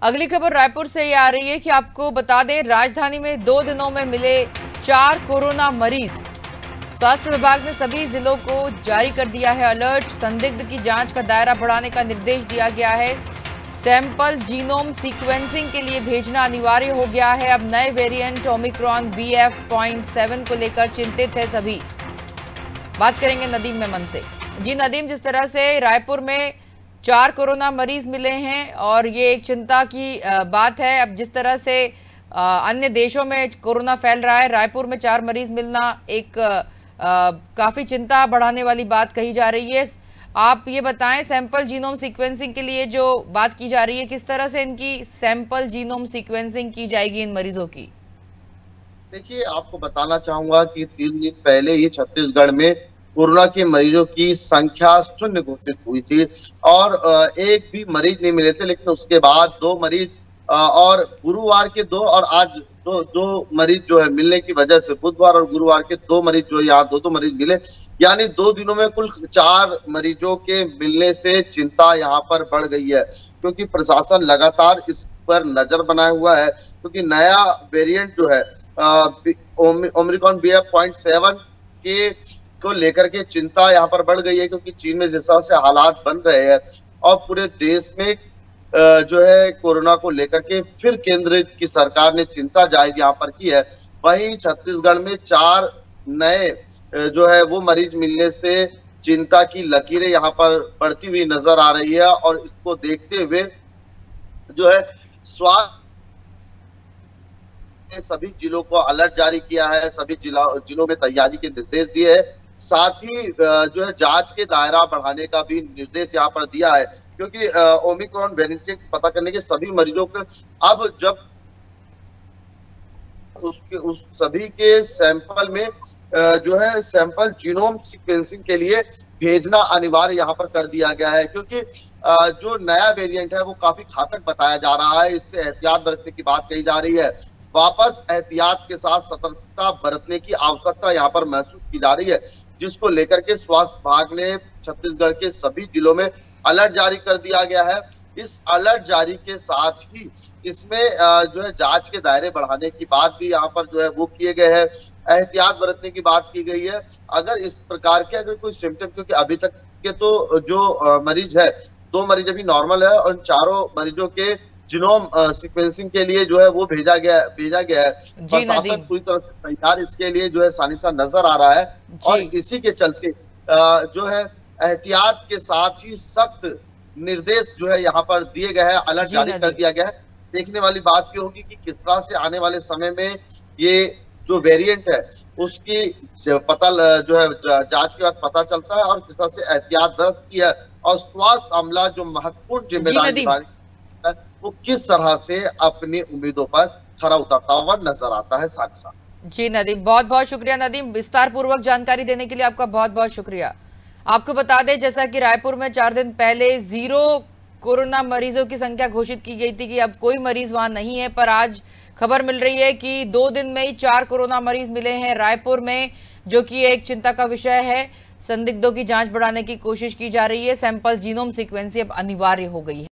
अगली खबर रायपुर से ये आ रही है कि आपको बता दें, राजधानी में 2 दिनों में मिले 4 कोरोना मरीज। स्वास्थ्य विभाग ने सभी जिलों को जारी कर दिया है अलर्ट। संदिग्ध की जांच का दायरा बढ़ाने का निर्देश दिया गया है। सैंपल जीनोम सीक्वेंसिंग के लिए भेजना अनिवार्य हो गया है। अब नए वेरिएंट ओमिक्रॉन BF.7 को लेकर चिंतित है सभी। बात करेंगे नदीम मेमन से। जी नदीम, जिस तरह से रायपुर में 4 कोरोना मरीज मिले हैं और ये एक चिंता की बात है। अब जिस तरह से अन्य देशों में कोरोना फैल रहा है, रायपुर में 4 मरीज मिलना एक काफी चिंता बढ़ाने वाली बात कही जा रही है। आप ये बताएं, सैंपल जीनोम सीक्वेंसिंग के लिए जो बात की जा रही है, किस तरह से इनकी सैंपल जीनोम सीक्वेंसिंग की जाएगी इन मरीजों की? देखिए, आपको बताना चाहूंगा कि 3 दिन पहले ही छत्तीसगढ़ में कोरोना के मरीजों की संख्या शून्य घोषित हुई थी और एक भी मरीज नहीं मिले थे। लेकिन उसके बाद 2 मरीज और गुरुवार के 2 और आज दो मरीज जो है मिलने की वजह से बुधवार और गुरुवार के 2 मरीज जो यहाँ 2 मरीज मिले, यानी 2 दिनों में कुल 4 मरीजों के मिलने से चिंता यहाँ पर बढ़ गई है, क्योंकि प्रशासन लगातार इस पर नजर बनाए हुआ है। क्योंकि नया वेरिएंट जो है ओमिक्रॉन BF.7 के को लेकर के चिंता यहाँ पर बढ़ गई है, क्योंकि चीन में जिस तरह से हालात बन रहे हैं और पूरे देश में जो है कोरोना को लेकर के फिर केंद्र की सरकार ने चिंता जाहिर यहाँ पर की है। वहीं छत्तीसगढ़ में 4 नए जो है वो मरीज मिलने से चिंता की लकीरें यहाँ पर बढ़ती हुई नजर आ रही है और इसको देखते हुए जो है स्वास्थ्य ने सभी जिलों को अलर्ट जारी किया है, सभी जिलों में तैयारी के निर्देश दिए हैं। साथ ही जो है जांच के दायरा बढ़ाने का भी निर्देश यहाँ पर दिया है, क्योंकि ओमिक्रॉन वेरिएंट पता करने के सभी मरीजों को अब जब उस सभी के सैंपल में जो है सैंपल जीनोम सीक्वेंसिंग के लिए भेजना अनिवार्य यहाँ पर कर दिया गया है, क्योंकि जो नया वेरिएंट है वो काफी घातक बताया जा रहा है। इससे एहतियात बरतने की बात कही जा रही है। वापस एहतियात के साथ सतर्कता बरतने की आवश्यकता यहाँ पर महसूस की जा रही है, जिसको लेकर के स्वास्थ्य विभाग ने छत्तीसगढ़ के सभी जिलों में अलर्ट जारी कर दिया गया है। इस अलर्ट जारी के साथ ही इसमें जो है जांच के दायरे बढ़ाने की बात भी यहाँ पर जो है वो किए गए हैं, एहतियात बरतने की बात की गई है। अगर इस प्रकार के अगर कोई सिम्टम, क्योंकि अभी तक के तो जो मरीज है 2 मरीज अभी नॉर्मल है और 4 मरीजों के जीनोम सीक्वेंसिंग के लिए जो है वो भेजा गया है। प्रशासन पूरी तरह से तैयार इसके लिए जो है सानिसा नजर आ रहा है और इसी के चलते जो है एहतियात के साथ ही सख्त निर्देश जो है यहाँ पर दिए गए हैं, अलर्ट जारी कर दिया गया है। देखने वाली बात ये होगी कि किस तरह से आने वाले समय में ये जो वेरिएंट है उसकी पता जो है जांच के बाद पता चलता है और किस तरह से एहतियात बरतती है और स्वास्थ्य अमला जो महत्वपूर्ण जिम्मेदारी है वो किस तरह से अपनी उम्मीदों पर खरा उतरता हुआ नजर आता है। साथ जी नदीम, बहुत बहुत शुक्रिया। नदीम, विस्तार पूर्वक जानकारी देने के लिए आपका बहुत बहुत शुक्रिया। आपको बता दें, जैसा कि रायपुर में 4 दिन पहले 0 कोरोना मरीजों की संख्या घोषित की गई थी कि अब कोई मरीज वहां नहीं है, पर आज खबर मिल रही है कि 2 दिन में ही 4 कोरोना मरीज मिले हैं रायपुर में, जो कि एक चिंता का विषय है। संदिग्धों की जांच बढ़ाने की कोशिश की जा रही है। सैंपल जीनोम सीक्वेंसिंग अब अनिवार्य हो गई है।